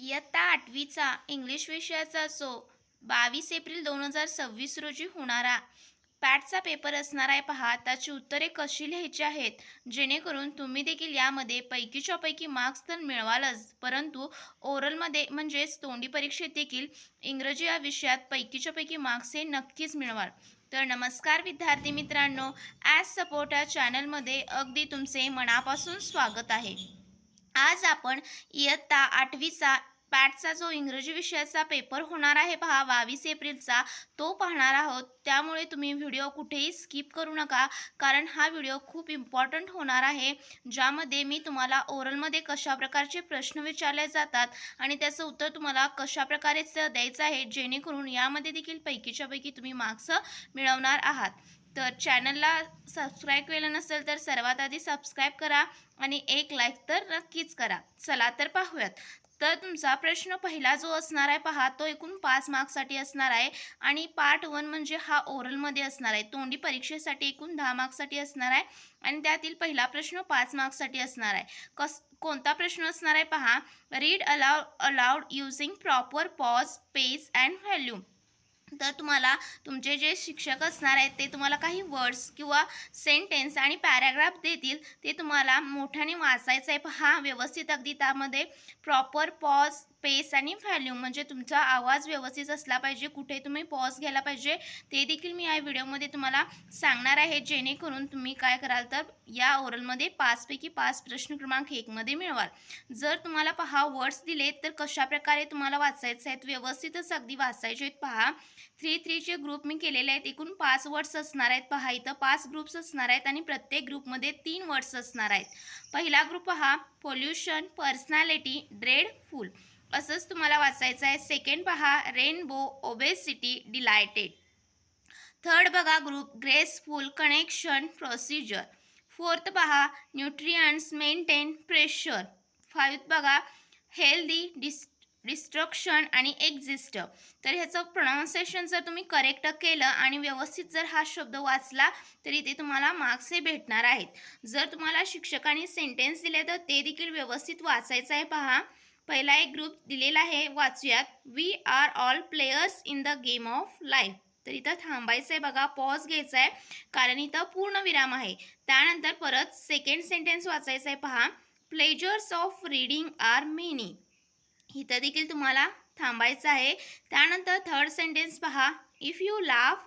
इयत्ता 8वीचा इंग्लिश विषयाचा जो 22 एप्रिल 2026 रोजी होणारा पॅटचा पेपर असणार आहे पहा. त्याची उत्तरे कशी लिहायची आहेत जेणेकरून तुम्ही देखील यामध्ये पैकीच्या पैकी मार्क्स तर मिळवालच, परंतु ओरलमध्ये म्हणजेच तोंडी परीक्षेत देखील इंग्रजी या विषयात पैकीच्या पैकी मार्क्स हे नक्कीच मिळवाल. तर नमस्कार विद्यार्थी मित्रांनो, ॲज सपोर्ट या चॅनलमध्ये अगदी तुमचे मनापासून स्वागत आहे. आज आपण इयत्ता 8वीचा पॅटचा जो इंग्रजी विषयाचा पेपर होणार आहे पहा 22 एप्रिलचा, तो पाहणार आहोत. त्यामुळे तुम्ही व्हिडिओ कुठेही स्किप करू नका, कारण हा व्हिडिओ खूप इम्पॉर्टंट होणार आहे, ज्यामध्ये मी तुम्हाला ओरलमध्ये कशा प्रकारचे प्रश्न विचारले जातात आणि त्याचं उत्तर तुम्हाला कशा प्रकारे द्यायचं आहे जेणेकरून यामध्ये देखील पैकीच्या पैकी तुम्ही मार्क्स मिळवणार आहात. तर चॅनलला सबस्क्राईब केलं नसेल तर सर्वात आधी सबस्क्राईब करा आणि एक लाईक तर नक्कीच करा. चला तर पाहूयात. तर तुमचा प्रश्न पहिला जो असणार आहे पहा, तो एकूण 5 मार्क्ससाठी असणार आहे आणि पार्ट 1 म्हणजे हा ओरलमध्ये असणार आहे. तोंडी परीक्षेसाठी एकूण 10 मार्क्ससाठी असणार आहे आणि त्यातील पहिला प्रश्न 5 मार्क्ससाठी असणार आहे. कोणता प्रश्न असणार आहे पहा, read aloud using proper pause, pace and volume. तर तुम्हाला तुमचे जे शिक्षक असणार आहेत ते तुम्हाला काही वर्ड्स किंवा सेंटेन्स आणि पॅराग्राफ देतील, ते तुम्हाला मोठ्याने वाचायचं आहे पहा व्यवस्थित. अगदी त्यामध्ये प्रॉपर पॉज, पेस आणि व्हॉल्यूम म्हणजे तुमचा आवाज व्यवस्थित असला पाहिजे, कुठे तुम्ही पॉज घ्यायला पाहिजे ते देखील मी या व्हिडिओमध्ये तुम्हाला सांगणार आहे, जेणेकरून तुम्ही काय कराल तर या ओरलमध्ये 5 पैकी 5 प्रश्न क्रमांक 1 मध्ये मिळवाल. जर तुम्हाला पहा वर्ड्स दिले तर कशा प्रकारे तुम्हाला वाचायचे आहेत, व्यवस्थितच अगदी वाचायचे आहेत पहा. 3-3चे ग्रुप मी केलेले आहेत. एकूण 5 वर्ड्स असणार आहेत पहा. इथं 5 ग्रुप्स असणार आहेत आणि प्रत्येक ग्रुपमध्ये 3 वर्ड्स असणार आहेत. पहिला ग्रुप पहा, पोल्युशन, पर्सनॅलिटी, ड्रेडफुल असंच तुम्हाला वाचायचं आहे. सेकंड पहा, रेनबो, ओबेसिटी, डिलायटेड. थर्ड बघा group, graceful, connection, procedure. Fourth पहा, न्यूट्रियंट्स, मेंटेन, प्रेशर. फाइव्थ बघा, हेल्दी, डिस्ट्रक्शन आणि एक्झिस्ट. तर ह्याचं प्रोनाऊन्सिएशन जर तुम्ही करेक्ट केलं आणि व्यवस्थित जर हा शब्द वाचला तरी ते तुम्हाला मार्क्स हे भेटणार आहेत. जर तुम्हाला शिक्षकांनी सेंटेन्स दिले तर ते देखील व्यवस्थित वाचायचं आहे पहा. पहिला एक ग्रुप दिलेला आहे, वाचूयात. We are all players in the game of life. तर इथं थांबायचं आहे बघा, पॉज घ्यायचा आहे कारण इथं पूर्ण विराम आहे. त्यानंतर परत सेकंड सेंटेन्स वाचायचं आहे पहा, pleasures of reading are many. इथं देखील तुम्हाला थांबायचं आहे. त्यानंतर थर्ड सेंटेन्स पहा, इफ यू लाफ,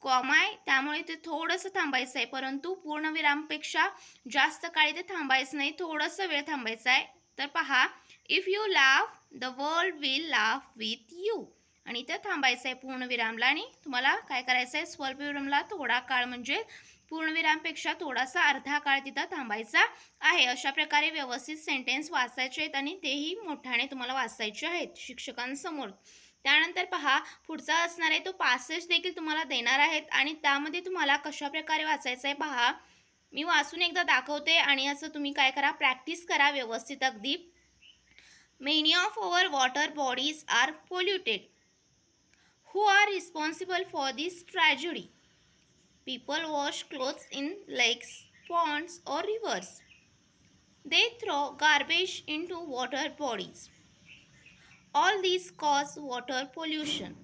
कॉमा आहे त्यामुळे ते थोडंसं थांबायचं आहे, परंतु पूर्णविरामपेक्षा जास्त काळ इथे थांबायचं नाही, थोडंसं वेळ थांबायचं आहे. तर पहा, if you laugh the world will laugh with you. आणि इथं थांबायचं आहे पूर्णविरामला आणि तुम्हाला काय करायचं आहे, स्वल्पविरामला थोडा काळ म्हणजे पूर्णविरामपेक्षा थोडासा अर्धा काळ तिथं थांबायचा आहे. अशा प्रकारे व्यवस्थित सेंटेन्स वाचायचे आहेत आणि तेही मोठ्याने तुम्हाला वाचायचे आहेत शिक्षकांसमोर. त्यानंतर पहा पुढचा असणार आहे तो पॅसेज देखील तुम्हाला देणार आहेत आणि त्यामध्ये तुम्हाला कशा प्रकारे वाचायचं आहे पहा. मी वाचून एकदा दाखवते आणि असं तुम्ही काय करा, प्रॅक्टिस करा व्यवस्थित अगदी. Many of our water bodies are polluted. Who are responsible for this tragedy? People wash clothes in lakes, ponds or rivers. They throw garbage into water bodies. All these cause water pollution.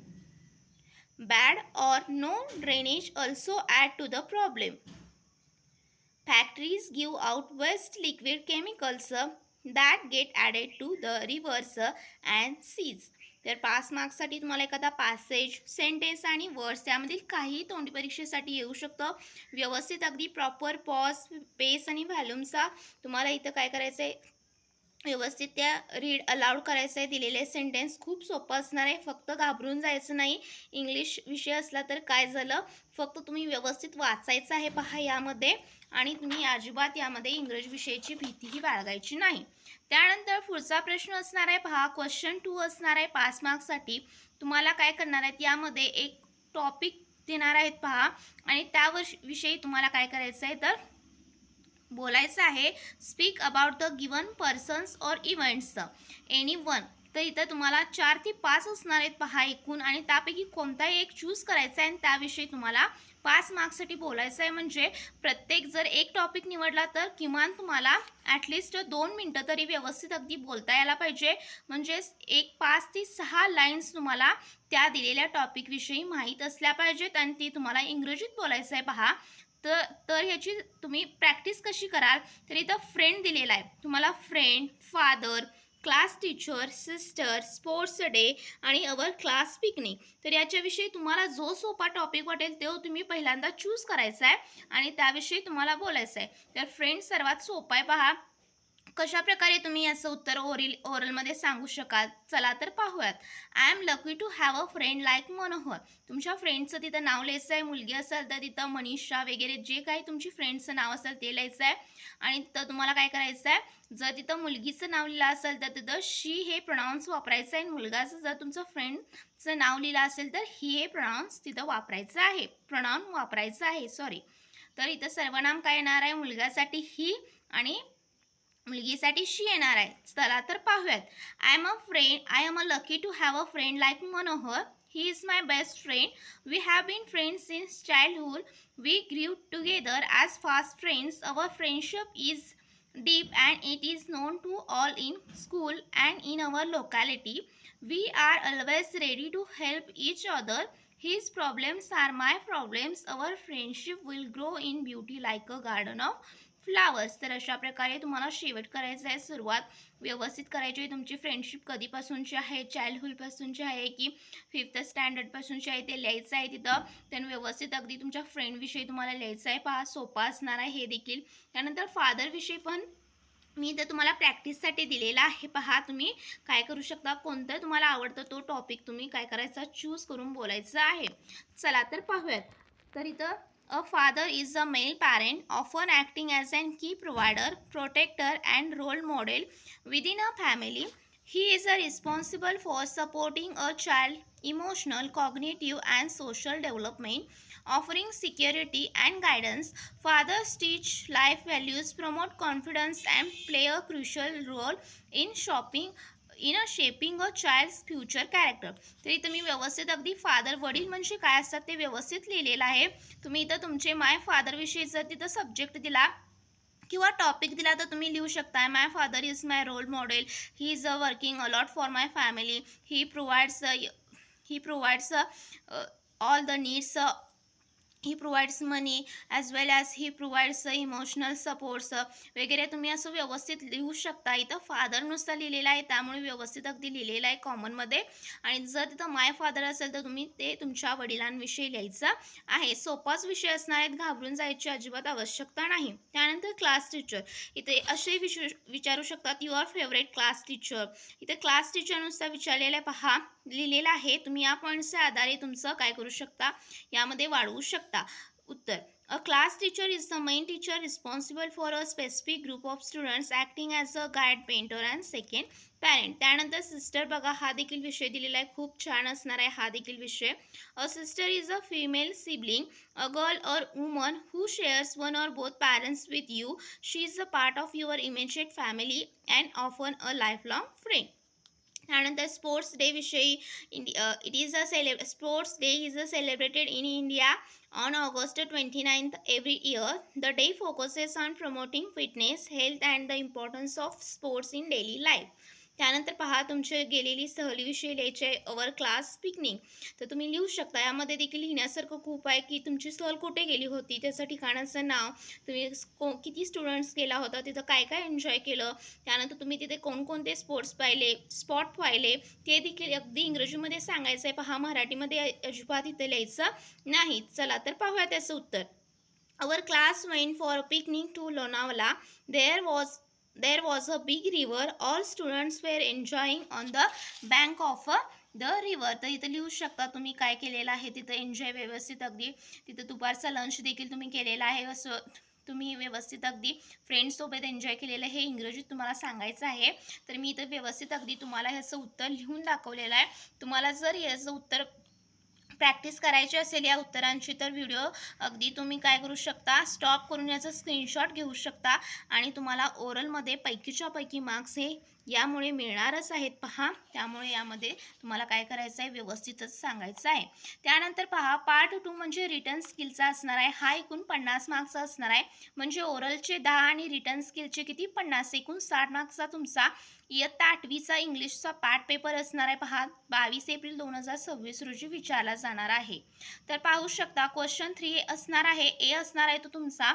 Bad or no drainage also add to the problem. Factories give out waste liquid chemicals that get added to the rivers and seas. तर 5 मार्क्ससाठी तुम्हाला एखादा passage, sentence आणि words त्यामधील काही तोंडी परीक्षेसाठी येऊ शकतं. व्यवस्थित अगदी प्रॉपर पॉज, पेस आणि व्हॉल्यूमचा तुम्हाला इथं काय करायचं आहे, व्यवस्थित त्या रीड अलाउड करायचं आहे. दिलेले सेंटेन्स खूप सोपं असणार आहे, फक्त घाबरून जायचं नाही. इंग्लिश विषय असला तर काय झालं, फक्त तुम्ही व्यवस्थित वाचायचं आहे पहा यामध्ये आणि तुम्ही अजिबात यामध्ये इंग्रजी विषयाची भीतीही बाळगायची नाही. त्यानंतर पुढचा प्रश्न असणार आहे पहा, क्वेश्चन 2 असणार आहे 5 मार्क्ससाठी. तुम्हाला काय करणार आहेत, यामध्ये एक टॉपिक देणार आहेत पहा आणि त्याविषयी तुम्हाला काय करायचं आहे तर बोलायचं आहे. Speak about the given persons और इव्हेंट्स, एनी वन. तर इथं तुम्हाला 4 ते 5 असणार आहेत पहा एकूण आणि त्यापैकी कोणताही एक चूज करायचा आहे आणि त्याविषयी तुम्हाला 5 मार्क्ससाठी बोलायचं आहे म्हणजे प्रत्येक जर एक टॉपिक निवडला तर किमान तुम्हाला ॲटलिस्ट 2 मिनटं तरी व्यवस्थित अगदी बोलता यायला पाहिजे. म्हणजेच एक 5 ते 6 लाईन्स तुम्हाला त्या दिलेल्या टॉपिकविषयी माहीत असल्या पाहिजेत आणि ती तुम्हाला इंग्रजीत बोलायचं आहे पहा. तर ह्याची तुम्ही प्रॅक्टिस कशी कराल, तर इथं फ्रेंड दिलेला आहे. तुम्हाला friend, father, class teacher, sister, sports day आणि अवर क्लास पिकनिक. तर याच्याविषयी तुम्हाला जो सोपा टॉपिक वाटेल तो तुम्ही पहिल्यांदा चूज करायचा आहे आणि त्याविषयी तुम्हाला बोलायचं आहे. तर फ्रेंड सर्वात सोपा आहे पहा. कशा प्रकारे तुम्ही याचं उत्तर ओरलमध्ये सांगू शकाल, चला तर पाहूयात. I am lucky to have a friend like Manohar. तुमच्या फ्रेंडचं तिथं नाव लिहायचं आहे. मुलगी असेल तर तिथं मनीषा वगैरे जे काही तुमची फ्रेंडचं नाव असेल ते लिहायचं आहे. आणि तिथं तुम्हाला काय करायचं आहे, जर तिथं मुलगीचं नाव लिहिलं असेल तर तिथं शी हे प्रोनाऊन्स वापरायचं आहे. मुलगाचं जर तुमचं फ्रेंडचं नाव लिहिलं असेल तर ही हे प्रोनाऊन्स तिथं वापरायचं आहे, प्रोनाऊन वापरायचं आहे, सॉरी. तर इथं सर्वनाम काय येणार आहे, मुलगासाठी ही आणि मुलगीसाठी शी येणार आहे. चला तर पाहूयात. I am a lucky to have a friend like Manohar. He is my best friend. We have been friends since childhood. We grew together as fast friends. Our friendship is deep and it is known to all in school and in our locality. We are always ready to help each other. His problems are my problems. Our friendship will grow in beauty like a garden of flowers. तर अशा प्रकारे तुम्हाला शेवट करायचं आहे. सुरुवात व्यवस्थित करायची आहे. तुमची फ्रेंडशिप कधीपासूनची आहे, चाइल्डहुडपासूनची आहे की 5th स्टँडर्डपासूनची आहे ते लिहायचं आहे तिथं. त्यानं व्यवस्थित अगदी तुमच्या फ्रेंडविषयी तुम्हाला लिहायचं आहे. पहा सोपा असणार आहे हे देखील. त्यानंतर फादरविषयी पण मी तर तुम्हाला प्रॅक्टिससाठी दिलेला आहे. पहा तुम्ही काय करू शकता, कोणतं तुम्हाला आवडतं तो टॉपिक तुम्ही काय करायचा, चूज करून बोलायचं आहे. चला तर पाहूयात. तर इथं a father is a male parent often acting as an key provider, protector and role model within a family. He is a responsible for supporting a child emotional, cognitive and social development, offering security and guidance. Fathers teach life values, promote confidence, and play a crucial role in shaping a child's future character. तर इथं मी व्यवस्थित अगदी father, वडील म्हणजे काय असतात ते व्यवस्थित लिहिलेलं आहे. तुम्ही इथं तुमचे माय फादरविषयी जर तिथं सब्जेक्ट दिला किंवा टॉपिक दिला तर तुम्ही लिहू शकता. My father is my role model. He is a working a lot for my family. He provides all the needs. He provides money as well as he provides emotional supports वगैरे तुम्ही असं व्यवस्थित लिहू शकता. इथं फादर नुसता लिहिलेला आहे त्यामुळे व्यवस्थित अगदी लिहिलेलं आहे कॉमनमध्ये. आणि जर तिथं माय फादर असेल तर तुम्ही ते तुमच्या वडिलांविषयी लिहायचं आहे. सोपाच विषय असणार आहेत, घाबरून जायची अजिबात आवश्यकता नाही. त्यानंतर क्लास टीचर. इथे असे विचारू शकतात, युअर फेवरेट क्लास टीचर. इथे क्लास टीचरनुसार विचारलेलं आहे पहा, लिहिलेलं आहे. तुम्ही या पॉईंट्सच्या आधारे तुमचं काय करू शकता, यामध्ये वाढवू शकता उत्तर. अ class teacher is the main teacher responsible for a specific group of students acting as a guide, painter and second parent. त्यानंतर सिस्टर बघा, हा देखील विषय दिलेला आहे, खूप छान असणार आहे हा देखील विषय. A sister is a female sibling, a girl और वुमन हू शेअर्स वन और both parents with you. She is a part of your immediate family and often a life long friend. त्यानंतर स्पोर्ट्स डे विषयी sports day is a celebrated in India on August 29th every year. The day focuses on promoting fitness, health and the importance of sports in daily life. त्यानंतर पहा, तुमची गेलेली सहलीविषयी लिहायचे our class picnic. तर तुम्ही लिहू शकता. यामध्ये देखील लिहिण्यासारखं खूप आहे की तुमची सहल कुठे गेली होती, त्याचं ठिकाणाचं नाव, तुम्ही किती स्टुडंट्स गेला होता, तिथं काय काय एन्जॉय केलं, त्यानंतर तुम्ही तिथे कोणकोणते स्पॉट पाहिले ते देखील अगदी इंग्रजीमध्ये सांगायचं आहे. पहा, मराठीमध्ये अजिबात इथे लिहायचं नाही. चला तर पाहूया त्याचं उत्तर. Our class went for a picnic to Lonavala. There was a big river. All students were enjoying on the bank of the river. तर इथं लिहू शकता तुम्ही काय केलेलं आहे तिथं एन्जॉय व्यवस्थित अगदी. तिथं दुपारचा लंच देखील तुम्ही केलेला आहे. असं तुम्ही व्यवस्थित अगदी फ्रेंड्ससोबत एन्जॉय केलेलं हे इंग्रजीत तुम्हाला सांगायचं आहे. तर मी इथं व्यवस्थित अगदी तुम्हाला ह्याचं उत्तर लिहून दाखवलेलं आहे. तुम्हाला जर याचं उत्तर प्रॅक्टिस करायची असेल या उत्तरांची तर व्हिडिओ अगदी तुम्ही काय करू शकता, स्टॉप करून याचा स्क्रीनशॉट घेऊ शकता आणि तुम्हाला ओरलमध्ये पैकीच्या पैकी मार्क्स हे यामुळे मिळणारच आहेत पहा. त्यामुळे यामध्ये तुम्हाला काय करायचं आहे, व्यवस्थितच सांगायचं आहे. त्यानंतर पहा, पार्ट 2 म्हणजे रिटन स्किलचा असणार आहे. हा एकूण 50 मार्क्सचा असणार आहे. म्हणजे ओरलचे 10 आणि रिटन स्किलचे किती, 50, एकूण 60 मार्क्सचा तुमचा इयत्ता 8वीचा इंग्लिशचा पार्ट पेपर असणार आहे पहा. 22 एप्रिल 2026 रोजी विचारला जाणार आहे. तर पाहू शकता, क्वेश्चन 3 असणार आहे. ए असणार आहे तो तुमचा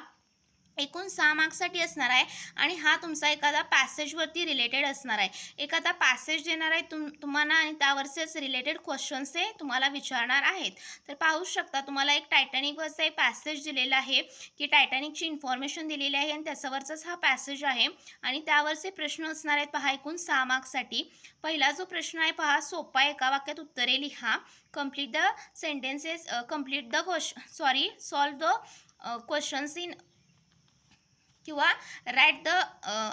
एकूण 6 मार्क्ससाठी असणार आहे आणि हा तुमचा एखादा पॅसेजवरती रिलेटेड असणार आहे. एखादा पॅसेज देणार आहे तुम्हाला आणि त्यावरचेच रिलेटेड क्वेश्चन्स हे तुम्हाला विचारणार आहेत. तर पाहू शकता, तुम्हाला एक टायटॅनिकवरचा एक पॅसेज दिलेला आहे की टायटॅनिकची इन्फॉर्मेशन दिलेली आहे आणि त्याच्यावरचाच हा पॅसेज आहे आणि त्यावरचे प्रश्न असणार आहेत पहा, एकूण 6 मार्क्ससाठी. पहिला जो प्रश्न आहे पहा, सोपा, एका वाक्यात उत्तरे लिहा. Complete the sentences, complete the solve the questions in किंवा write the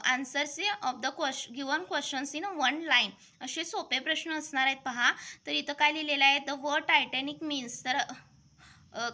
answers of the given questions in 1 line, असे सोपे प्रश्न असणार आहेत पहा. तर इथं काय लिहिलेलं आहे, द वर्ड टायटॅनिक मीन्स, तर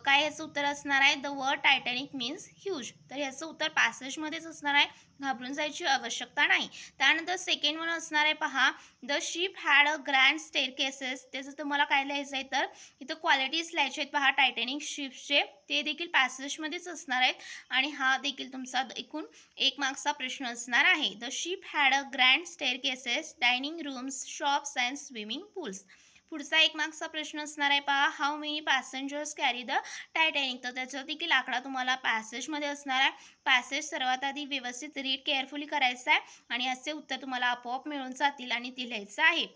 काय याचं उत्तर असणार आहे, the word Titanic means huge. तर याचं उत्तर पॅसेजमध्येच असणार आहे, घाबरून जायची आवश्यकता नाही. त्यानंतर सेकंड वन असणार आहे पहा, the ship had a grand staircases. त्याचं तुम्हाला काय लिहायचं आहे, तर इथं क्वालिटीज लिहायचे आहेत पहा टायटॅनिक शिपचे, ते देखील पॅसेजमध्येच असणार आहेत आणि हा देखील तुमचा एकूण 1 मार्क्सचा प्रश्न असणार आहे. The ship had a grand staircases, dining rooms, shops and swimming pools. पुढचा 1 मार्क्सचा प्रश्न असणार आहे पहा, how many passengers carry the Titanic. तर त्याचा देखील आकडा तुम्हाला पॅसेजमध्ये असणार आहे. पॅसेज सर्वात आधी व्यवस्थित रीड केअरफुली करायचं आहे आणि याचे उत्तर तुम्हाला आपोआप मिळून जातील आणि ते लिहायचं आहे.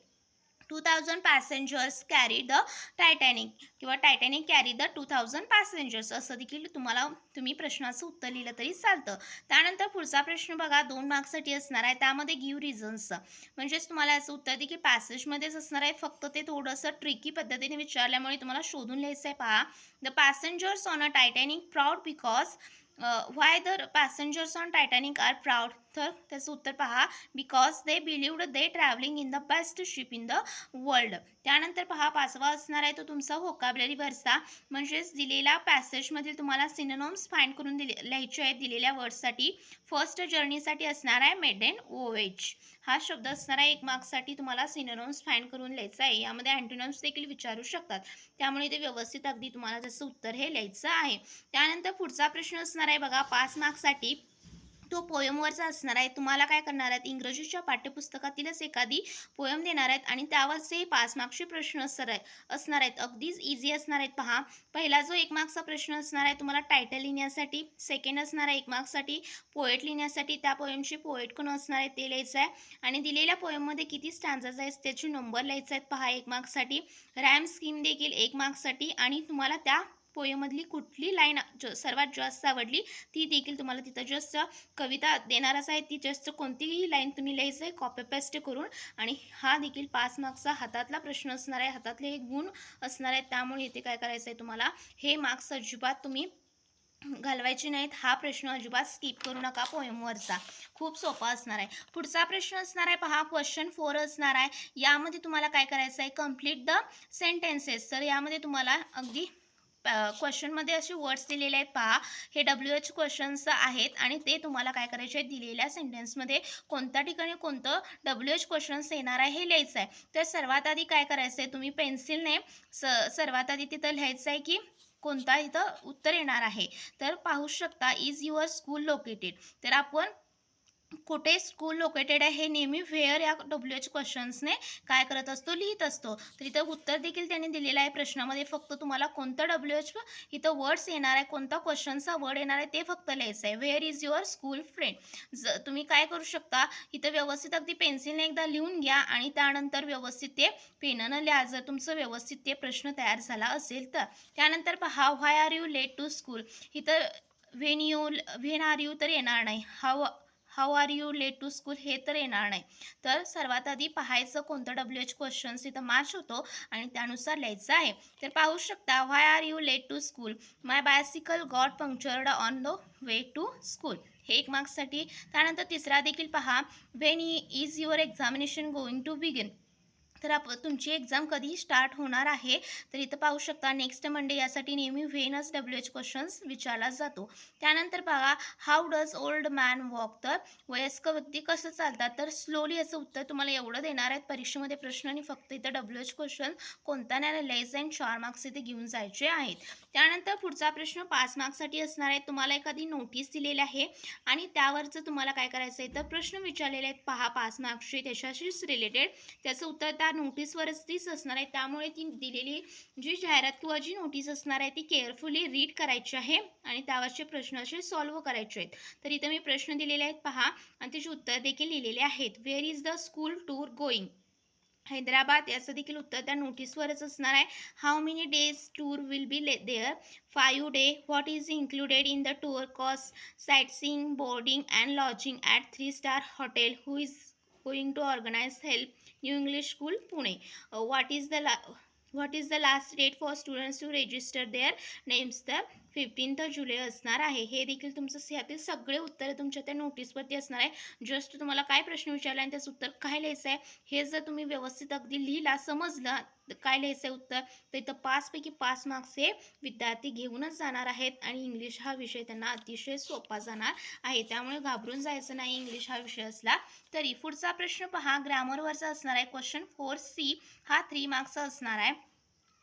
2000 पॅसेंजर्स कॅरी द टायटॅनिक किंवा टायटॅनिक कॅरी द 2000 पॅसेंजर्स, असं देखील तुम्ही प्रश्नाचं उत्तर लिहिलं तरी चालतं. त्यानंतर पुढचा प्रश्न बघा, 2 मार्क्ससाठी असणार आहे. त्यामध्ये गिव्ह रिझन्स, म्हणजेच तुम्हाला याचं उत्तर देखील पॅसेजमध्येच असणार आहे, फक्त ते थोडंसं ट्रिकी पद्धतीने विचारल्यामुळे तुम्हाला शोधून लिहायचं आहे पहा. The passengers on a Titanic proud because, why the passengers on Titanic are proud. तर त्याचं उत्तर पहा, because they believed they travelling in the best ship in the world. त्यानंतर पहा, 5वा असणार आहे तो तुमचा व्होकॅब्युलरी वर्सा, म्हणजेच दिलेल्या पॅसेजमधील तुम्हाला सिनोनिम्स फाइंड करून लिहायचे आहेत दिलेल्या वर्डसाठी. फर्स्ट जर्नीसाठी असणार आहे मेडेन वोएज. हा शब्द असणार आहे 1 मार्क्ससाठी, तुम्हाला सिनोनिम्स फाइंड करून लिहायचा आहे. यामध्ये अँटोनिम्स देखील विचारू शकतात, त्यामुळे ते व्यवस्थित अगदी तुम्हाला त्याचं उत्तर हे लिहायचं आहे. त्यानंतर पुढचा प्रश्न असणार आहे बघा 5 मार्क्ससाठी, तो पोयमवरचा असणार आहे. तुम्हाला काय करणार आहेत, इंग्रजीच्या पाठ्यपुस्तकातीलच एखादी पोयम देणार आहेत आणि त्यावरचे 5 मार्क्सचे प्रश्न असणार आहेत. अगदीच इझी असणार आहेत पहा. पहिला जो 1 मार्क्सचा प्रश्न असणार आहे तुम्हाला टायटल लिहिण्यासाठी, सेकंड असणार आहे 1 मार्क्ससाठी पोएट लिहिण्यासाठी, त्या पोयमची पोएट कोण असणार आहे ते लिहायचं आहे आणि दिलेल्या पोयममध्ये किती स्टॅन्झाज आहेत त्याचे नंबर लिहायचे आहेत पहा 1 मार्क्ससाठी. रॅम स्कीम देखील 1 मार्क्ससाठी आणि तुम्हाला त्या पोयममधली कुठली लाईन सर्वात जास्त आवडली ती देखील तुम्हाला तिथं जस्ट कविता देणारच आहे, ती जस्ट कोणतीही लाईन तुम्ही लिहायचं आहे कॉपी पेस्ट करून. आणि हा देखील 5 मार्क्सचा हातातला प्रश्न असणार आहे, हातातले हे गुण असणार आहेत. त्यामुळे इथे काय करायचं आहे तुम्हाला, हे मार्क्स अजिबात तुम्ही घालवायचे नाहीत. हा प्रश्न अजिबात स्किप करू नका, पोयमवरचा खूप सोपा असणार आहे. पुढचा प्रश्न असणार आहे पहा, क्वेश्चन 4 असणार आहे. यामध्ये तुम्हाला काय करायचं आहे, कम्प्लीट द सेंटेन्सेस. तर यामध्ये तुम्हाला अगदी क्वेश्चनमध्ये असे वर्ड्स दिलेले आहेत पहा, हे WH क्वेश्चन्स आहेत आणि ते तुम्हाला काय करायचे आहेत, दिलेल्या सेंटेन्समध्ये कोणत्या ठिकाणी कोणतं WH क्वेश्चन्स येणार आहे हे लिहायचं आहे. तर सर्वात आधी काय करायचं आहे, तुम्ही पेन्सिलने सर्वात आधी तिथं लिहायचं आहे की कोणता इथं उत्तर येणार आहे. तर पाहू शकता, इज युअर स्कूल लोकेटेड. तर आपण कुठे स्कूल लोकेटेड आहे हे नेहमी व्हेअर या WH क्वेश्चन्सने काय करत असतो, लिहित असतो. तर इथं उत्तर देखील त्यांनी दिलेलं आहे प्रश्नामध्ये, फक्त तुम्हाला कोणतं WH इथं वर्ड्स येणार आहे, कोणता क्वेश्चनचा वर्ड येणार आहे ते फक्त लिहायचं आहे. Where is your school friend. तुम्ही काय करू शकता, इथं व्यवस्थित अगदी पेन्सिलने एकदा लिहून घ्या आणि त्यानंतर व्यवस्थित ते पेनानं लिहा, जर तुमचं व्यवस्थित ते प्रश्न तयार झाला असेल तर. त्यानंतर पहा, why are you late to school. इथं व्हेन आर यू तर येणार नाही, how are you late to school हे तर येणार नाही. तर सर्वात आधी पाहायचं कोणतं WH क्वेश्चन्स इथं मॅच होतो आणि त्यानुसार लिहायचं आहे. तर पाहू शकता, why are you late to school, my bicycle got punctured on the way to school. हे 1 मार्क्ससाठी. त्यानंतर तिसरा देखील पहा, when is your examination going to begin. तर तुमची एक्झाम कधी स्टार्ट होणार आहे, तर इथं पाहू शकता नेक्स्ट मंडे यासाठी नेहमी व्हेनस WH क्वेश्चन्स विचारला जातो. त्यानंतर बघा how does old man walk, तर वयस्कर व्यक्ती कसं चालतात, तर स्लोली याचं उत्तर तुम्हाला एवढं देणार आहेत परीक्षेमध्ये प्रश्न आणि फक्त इथं WH क्वेश्चन कोणता नाही लेस दॅन 4 मार्क्स इथे घेऊन जायचे आहेत. त्यानंतर पुढचा प्रश्न 5 मार्क्ससाठी असणार आहे. तुम्हाला एखादी नोटीस दिलेली आहे आणि त्यावरचं तुम्हाला काय करायचं आहे, तर प्रश्न विचारलेले आहेत पहा 5 मार्क्सचे त्याच्याशीच रिलेटेड. त्याचं उत्तर त्या नोटीसवरच तीच असणार आहे. त्यामुळे ती दिलेली जी जाहिरात किंवा जी नोटीस असणार आहे ती केअरफुली रीड करायची आहे आणि त्यावरचे प्रश्न असे सॉल्व्ह करायचे आहेत. तर इथं मी प्रश्न दिलेले आहेत पहा आणि त्याची उत्तर देखील लिहिलेले आहेत. Where is the school tour going, Hyderabad याचं देखील उत्तर त्या नोटीसवरच असणार आहे. How many days tour will be there, 5 day. What is included in the tour cost, sightseeing, boarding and lodging at 3 star hotel. Who is going to organize help new English school Pune. What is the last date for students to register their names, तर 15 जुलै असणार आहे. हे देखील तुमचं ह्यातील सगळे उत्तर तुमच्या त्या नोटीसवरती असणार आहे. जस्ट तुम्हाला काय प्रश्न विचारला आणि त्याचं उत्तर काय लिहायचं आहे हे जर तुम्ही व्यवस्थित अगदी लिहिला समजलं काय लिहायचं आहे उत्तर, तर इथं 5 पैकी 5 मार्क्स हे विद्यार्थी घेऊनच जाणार आहेत आणि इंग्लिश हा विषय त्यांना अतिशय सोपा जाणार आहे. त्यामुळे घाबरून जायचं नाही इंग्लिश हा विषय असला तरी. पुढचा प्रश्न पहा ग्रामरवरचा असणार आहे. क्वेश्चन 4C हा 3 मार्क्सचा असणार आहे.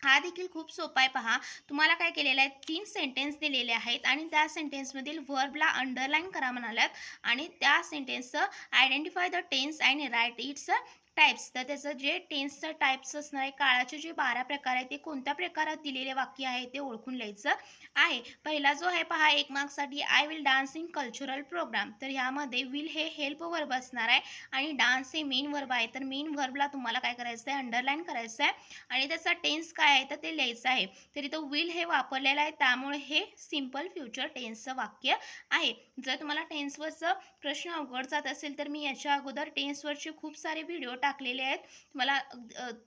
हा देखील खूप सोपा आहे पहा. तुम्हाला काय केलेलं आहे 3 सेंटेन्स दिलेले आहेत आणि त्या सेंटेन्समधील व्हर्बला अंडरलाईन करा म्हणाल्यात आणि त्या सेंटेन्सचं identify the tense and write its types. तर त्याचं जे टेन्सचं टाईप्स असणार आहे काळाचे जे 12 प्रकार आहेत ते कोणत्या प्रकारात दिलेले वाक्य आहे ते ओळखून लिहायचं आहे. पहिला जो आहे पहा 1 मार्क्ससाठी I will dance in cultural program, तर ह्यामध्ये विल हे हेल्प वर्ब असणार आहे आणि डान्स हे मेन वर्ब आहे. तर मेन वर्बला तुम्हाला काय करायचं आहे अंडरलाईन करायचं आहे आणि त्याचा टेन्स काय आहे तर ते लिहायचं आहे. तर इथं विल हे वापरलेलं आहे त्यामुळे हे सिम्पल फ्युचर टेन्सचं वाक्य आहे. जर तुम्हाला टेन्सवरचं प्रश्न अवघड जात असेल तर मी याच्या अगोदर टेन्सवरचे खूप सारे व्हिडिओ टाकलेले आहेत. तुम्हाला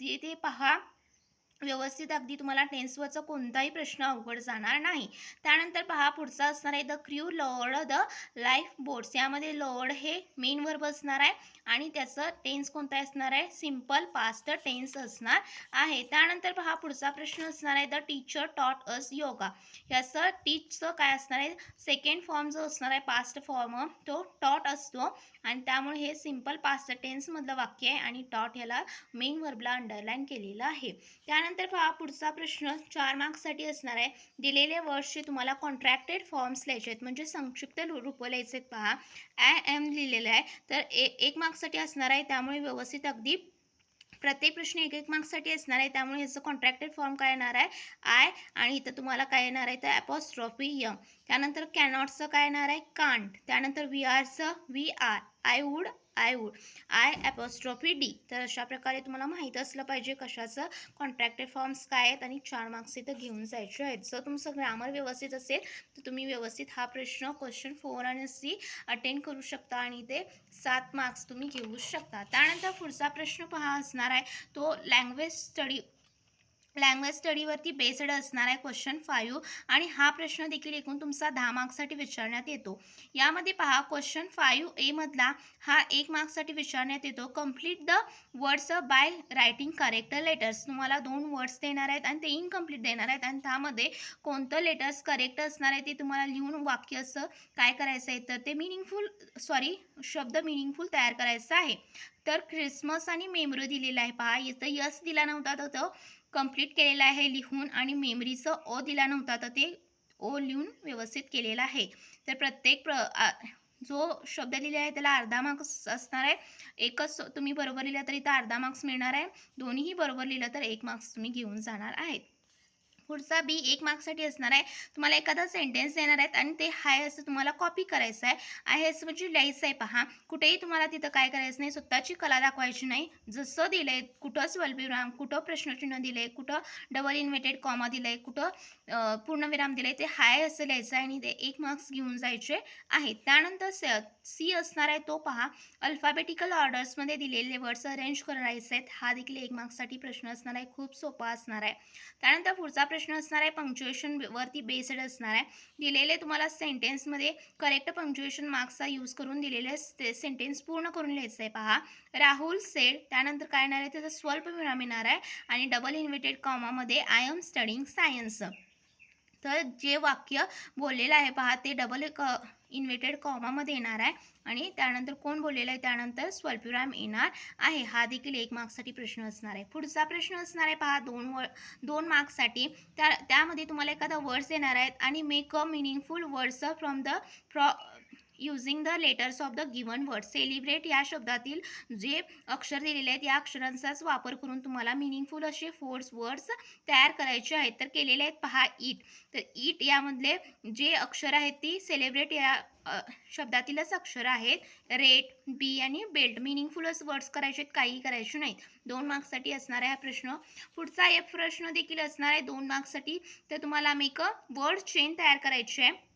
ते पहा व्यवस्थित अगदी तुम्हाला टेन्सवरचा कोणताही प्रश्न अवघड जाणार नाही. त्यानंतर पहा पुढचा असणार आहे the crew Lord the life boats. यामध्ये लॉर्ड हे मेन वर्ब असणार आहे आणि त्याचं टेन्स कोणता असणार आहे सिम्पल पास्ट टेन्स असणार आहे. त्यानंतर पहा पुढचा प्रश्न असणार आहे the teacher taught us yoga. याचं टीचचं काय असणार आहे सेकंड फॉर्म जो असणार आहे पास्ट फॉर्म तो टॉट असतो आणि त्यामुळे हे सिम्पल पास्ट टेन्समधलं वाक्य आहे आणि टॉट याला मेन वर्बला अंडरलाईन केलेलं आहे. त्यानंतर पहा पुढचा प्रश्न 4 मार्क्ससाठी असणार आहे. दिलेल्या वर्ड्सचे तुम्हाला कॉन्ट्रॅक्टेड फॉर्म्स लिहायचे आहेत म्हणजे संक्षिप्त रूप लिहायचे आहेत पहा. आय एम लिहिलेलं आहे तर 1 मार्क्ससाठी असणार आहे त्यामुळे व्यवस्थित अगदी प्रत्येक प्रश्न 1 मार्क्ससाठी असणार आहे त्यामुळे ह्याचं कॉन्ट्रॅक्टेड फॉर्म काय येणार आहे आय आणि इथं तुम्हाला काय येणार आहे तर ॲपॉस्ट्रॉफी यम. त्यानंतर कॅनॉटचं काय येणार आहे कांट. त्यानंतर वी आरचं we are, I would I apostrophe D. तर अशा प्रकारे तुम्हाला माहीत असलं पाहिजे कशाचं कॉन्ट्रॅक्टेड फॉर्म्स काय आहेत आणि 4 मार्क्स इथं घेऊन जायचे आहेत. जर तुमचं ग्रामर व्यवस्थित असेल तर तुम्ही व्यवस्थित हा प्रश्न क्वेश्चन 4 आणि C अटेंड करू शकता आणि ते 7 मार्क्स तुम्ही घेऊ शकता. त्यानंतर पुढचा प्रश्न पहा असणार आहे तो लँग्वेज स्टडीवरती बेस्ड असणार आहे क्वेश्चन 5 आणि हा प्रश्न देखील एकूण तुमचा 10 मार्क्ससाठी विचारण्यात येतो. यामध्ये पहा क्वेश्चन 5A मधला हा 1 मार्क्ससाठी विचारण्यात येतो. Complete the words by writing correct letters. तुम्हाला 2 वर्ड्स देणार आहेत आणि ते इनकम्प्लीट देणार आहेत आणि त्यामध्ये कोणतं लेटर्स करेक्ट असणार आहे ते तुम्हाला लिहून वाक्य असं काय करायचं आहे तर ते शब्द मिनिंगफुल तयार करायचं आहे. तर ख्रिसमस आणि मेमरी दिलेला आहे पहा इथं यस दिला नव्हता तर तो कंप्लीट केलेला आहे लिहून आणि मेमरीचं ओ दिला नव्हता तर ते ओ लिहून व्यवस्थित केलेला आहे. तर प्रत्येक जो शब्द लिहिला आहे त्याला अर्धा मार्क्स असणार आहे. एकच तुम्ही बरोबर लिहिला तर इथं अर्धा मार्क्स मिळणार आहे. दोन्हीही बरोबर लिहिलं तर 1 मार्क्स तुम्ही घेऊन जाणार आहेत. पुढचा बी 1 मार्क्ससाठी असणार आहे. तुम्हाला एखादा सेंटेन्स देणार आहेत आणि ते हाय असं तुम्हाला कॉपी करायचं आहे. आहे असं म्हणजे लिहायचं आहे पहा. कुठेही तुम्हाला तिथं काय करायचं नाही स्वतःची कला दाखवायची नाही. जसं दिलं आहे कुठं स्वल्पविराम कुठं प्रश्नचिन्ह दिलं आहे कुठं डबल इन्व्हर्टेड कॉमा दिलं आहे कुठं पूर्णविराम दिलं आहे ते हाय असं लिहायचं आहे आणि ते 1 मार्क्स घेऊन जायचे आहेत. त्यानंतर C असणार आहे तो पहा अल्फाबेटिकल ऑर्डर्समध्ये दिलेले वर्ड्स अरेंज करायचे आहेत. हा देखील 1 मार्क्ससाठी प्रश्न असणार आहे खूप सोपा असणार आहे. त्यानंतर पुढचा प्रश्न असणार आहे पंक्च्युएशन वरती बेस्ड असणार आहे. दिलेले तुम्हाला सेंटेन्समध्ये करेक्ट पंक्च्युएशन मार्क्सचा यूज करून दिलेले सेंटेन्स पूर्ण करून लिहायचं आहे. पहा, राहुल सेड, त्यानंतर काय येणार आहे त्याचा स्वल्प विराम येणार आहे आणि डबल इन्व्हर्टेड कॉमामध्ये आय एम स्टडिंग सायन्स. तर जे वाक्य बोललेलं आहे पहा ते डबल इन्व्हर्टेड कॉमामध्ये येणार आहे आणि त्यानंतर कोण बोललेलं आहे त्यानंतर स्वल्पविराम येणार आहे. हा देखील 1 मार्क्ससाठी प्रश्न असणार आहे. पुढचा प्रश्न असणार आहे पहा 2 मार्क्ससाठी. त्यामध्ये तुम्हाला एखादा वर्ड्स येणार आहेत आणि make a meaningful words from the using the letters of the given word. Celebrate या शब्दातील जे अक्षर दिलेले आहेत या अक्षरांचाच वापर करून तुम्हाला मिनिंगफुल असे वर्ड्स तयार करायचे आहेत. तर केलेले आहेत पहा ईट. तर ईट यामधले जे अक्षर आहेत ती सेलिब्रेट या शब्दातीलच अक्षर आहेत. रेट, बी आणि बेल्ट मिनिंगफुलच वर्ड्स करायचे आहेत, काही करायचे नाहीत. 2 मार्क्ससाठी असणार आहे हा प्रश्न. पुढचा एक प्रश्न देखील असणार आहे 2 मार्क्ससाठी. तर तुम्हाला मेक अ वर्ड चेन तयार करायची आहे.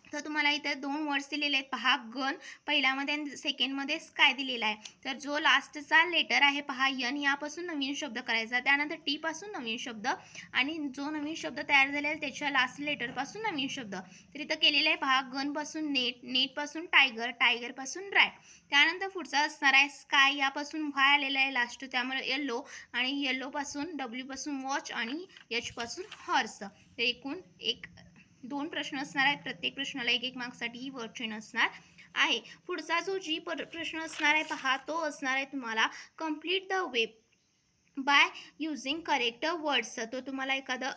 तर तुम्हाला इथं 2 वर्ड्स दिलेले आहेत पहा, गन पहिल्यामध्ये आणि सेकंडमध्ये स्काय दिलेला आहे. तर जो लास्टचा लेटर आहे पहा यन यापासून नवीन शब्द करायचा, त्यानंतर टी पासून नवीन शब्द आणि जो नवीन शब्द तयार झालेला आहे त्याच्या लास्ट लेटरपासून नवीन शब्द. तर इथं केलेलं आहे पहा, गनपासून नेट, नेटपासून टायगर, टायगरपासून रॅट. त्यानंतर पुढचा असणार आहे स्काय, यापासून व्हाय आलेला आहे लास्ट त्यामुळे येल्लो आणि येल्लोपासून डब्ल्यूपासून वॉच आणि एचपासून हॉर्स. तर एकूण 2 प्रश्न असणार आहेत. प्रत्येक प्रश्नाला 1 मार्क्ससाठी ही वर्ड चेन असणार आहे. पुढचा जो जी प्रश्न असणार आहे पहा तो असणार आहे तुम्हाला complete the web by using correct words. तो तुम्हाला एखादं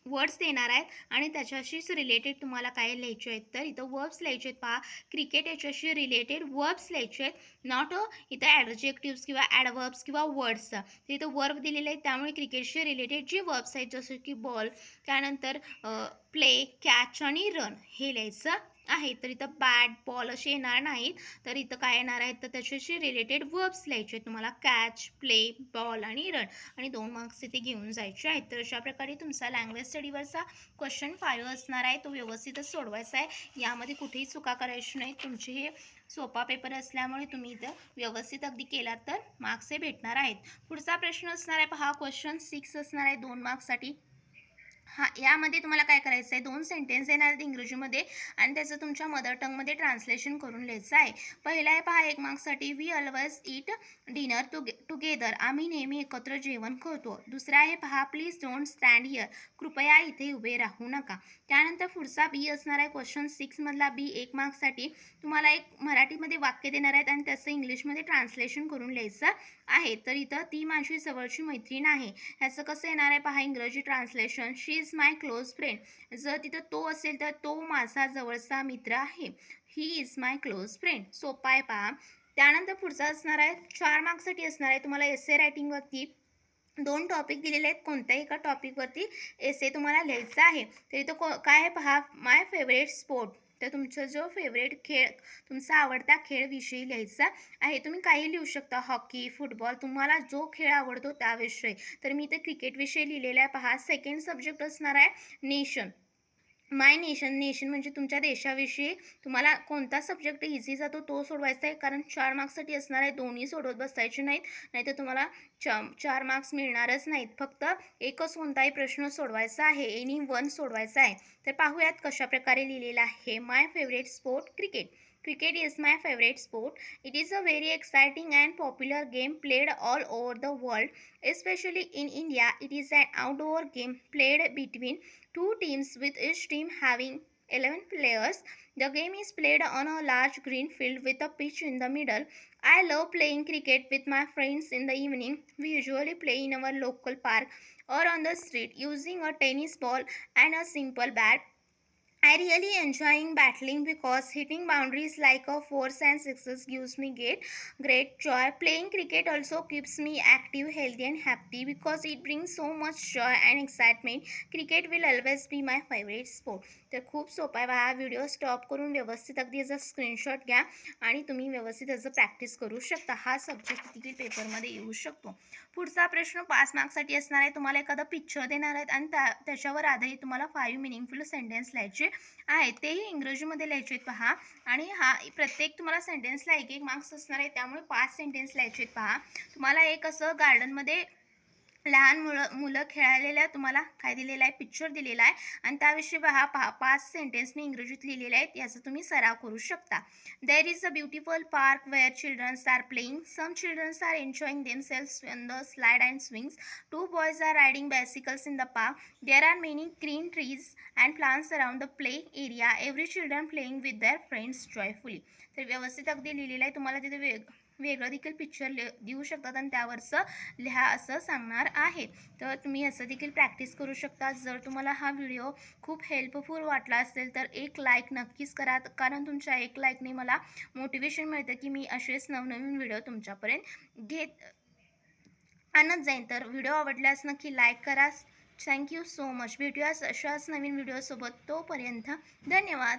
वर्ड्स देणार आहेत आणि त्याच्याशीच रिलेटेड तुम्हाला काय लिहायचे आहेत. तर इथं वर्ब्स लिहायचे आहेत पहा, क्रिकेट याच्याशी रिलेटेड वर्ब्स लिहायचे आहेत, नॉट इथं ॲडजेक्टिव्स किंवा ॲडवर्ब्स किंवा वर्ड्स. तर इथं वर्ब दिलेले आहेत त्यामुळे क्रिकेटशी रिलेटेड जे वर्ब्स आहेत जसं की बॉल, त्यानंतर प्ले, कॅच आणि रन हे लिहायचं आहे. तर इथं बॅट, बॉल असे येणार नाहीत. तर इथं काय येणार आहेत तर त्याच्याशी रिलेटेड वर्ब्स लिहायचे आहेत तुम्हाला, कॅच, प्ले, बॉल आणि रन, आणि 2 मार्क्स इथे घेऊन जायचे आहेत. तर अशा प्रकारे तुमचा लँग्वेज स्टडीवरचा क्वेश्चन 5 असणार आहे. तो व्यवस्थितच सोडवायचा आहे, यामध्ये कुठेही चुका करायची नाही. तुमचे हे सोपा पेपर असल्यामुळे तुम्ही इथं व्यवस्थित अगदी केलात तर मार्क्स हे भेटणार आहेत. पुढचा प्रश्न असणार आहे पहा, क्वेश्चन 6 असणार आहे 2 मार्क्ससाठी. यामध्ये तुम्हाला काय करायचं आहे, 2 सेंटेन्स येणार आहेत इंग्रजीमध्ये आणि त्याचं तुमच्या मदर टंगमध्ये ट्रान्सलेशन करून लिहायचं आहे. पहिला आहे पहा 1 मार्क्ससाठी, we always eat dinner together. आम्ही नेहमी एकत्र जेवण करतो. दुसरा आहे पहा, प्लीज डोंट स्टँड हिअर. कृपया इथे उभे राहू नका. त्यानंतर पुढचा बी असणार आहे क्वेश्चन 6 मधला बी 1 मार्क्ससाठी. तुम्हाला एक मराठीमध्ये वाक्य देणार आहेत आणि त्याचं इंग्लिशमध्ये ट्रान्सलेशन करून लिहायचं आहे. तर इथं ती माझी जवळची मैत्रीण आहे. ह्याचं कसं येणार आहे पहा इंग्रजी translation, she is my close friend. जर तिथं तो असेल तर तो माझा जवळचा मित्र आहे. ही इज माय क्लोज फ्रेंड. सोपा आहे पहा. त्यानंतर पुढचा असणार आहे 4 मार्क्ससाठी असणार आहे तुम्हाला एसे रायटिंगवरती 2 टॉपिक दिलेले आहेत. कोणत्याही एका टॉपिकवरती एसे तुम्हाला लिहायचा आहे. तर इथं काय आहे पहा, माय फेवरेट स्पोर्ट. तर तुमचा जो फेवरेट खेळ, तुमचा आवडता खेळविषयी लिहायचा आहे. तुम्ही काही लिहू शकता, हॉकी, फुटबॉल, तुम्हाला जो खेळ आवडतो त्याविषयी. तर मी इथे क्रिकेटविषयी लिहिलेला आहे पहा. सेकंड सब्जेक्ट असणार आहे नेशन, माय नेशन. नेशन म्हणजे तुमच्या देशाविषयी. तुम्हाला कोणता सब्जेक्ट इझी जातो तो सोडवायचा आहे, कारण 4 मार्क्ससाठी असणार आहे. दोन्ही सोडवत बसायचे नाहीत, नाहीतर तुम्हाला 4 मार्क्स मिळणारच नाहीत. फक्त एकच कोणताही प्रश्न सोडवायचा आहे, एनी वन सोडवायचा आहे. तर पाहूयात कशा प्रकारे लिहिलेला आहे. My favourite sport cricket. Cricket is my favorite sport. It is a very exciting and popular game played all over the world, especially in India. It is an outdoor game played between 2 teams with each team having 11 players. The game is played on a large green field with a pitch in the middle. I love playing cricket with my friends in the evening. We usually play in our local park or on the street using a tennis ball and a simple bat. I really enjoying battling because hitting boundaries like a 4s and 6s gives me great joy. Playing cricket also keeps me active, healthy and happy because it brings so much joy and excitement. Cricket will always be my favorite sport. तर खूप सोपा आहे. हा video stop करून व्यवस्थित अगदी याचा screenshot घ्या आणि तुम्ही व्यवस्थित याचं प्रॅक्टिस करू शकता. हा सब्जेक्ट देखील पेपरमध्ये येऊ शकतो. पुढचा प्रश्न 5 मार्क्ससाठी असणार आहे. तुम्हाला एखादा पिक्चर देणार आहेत आणि त्याच्यावर आधारित तुम्हाला 5 मिनिंगफुल सेंटेन्स लिहायचे आहेत. तेही इंग्रजीमध्ये लिहायचे आहेत पहा. आणि प्रत्येक तुम्हाला सेंटेन्सला 1 मार्क्स असणार आहे, त्यामुळे 5 सेंटेन्स लिहायचे आहेत पहा. तुम्हाला एक असं गार्डनमध्ये लहान मुलं खेळलेल्या तुम्हाला काय दिलेलं आहे, पिक्चर दिलेला आहे आणि त्याविषयी पहा 5 सेंटेन्स मी इंग्रजीत लिहिलेले आहेत. याचा तुम्ही सराव करू शकता. There is a beautiful park where childrens are playing. Some childrens are enjoying themselves on the slide and swings. Two boys are riding bicycles in the park. There are many green trees and plants around the play area. Every children playing with their friends joyfully. तर व्यवस्थित अगदी लिहिलेलं आहे. तुम्हाला तिथे वेगळं देखील picture देऊ शकतात आणि त्यावरचं लिहा असं सांगणार आहे. तर तुम्ही असं देखील प्रॅक्टिस करू शकता. जर तुम्हाला हा व्हिडिओ खूप हेल्पफुल वाटला असेल तर एक लाईक नक्कीच करा, कारण तुमच्या एक लाईकने मला मोटिवेशन मिळतं की मी असेच नवनवीन व्हिडिओ तुमच्यापर्यंत आणत जाईन. तर व्हिडिओ आवडल्यास नक्की लाईक करा. Thank you so much. भेटूया अशाच नवीन व्हिडिओसोबत. तोपर्यंत धन्यवाद.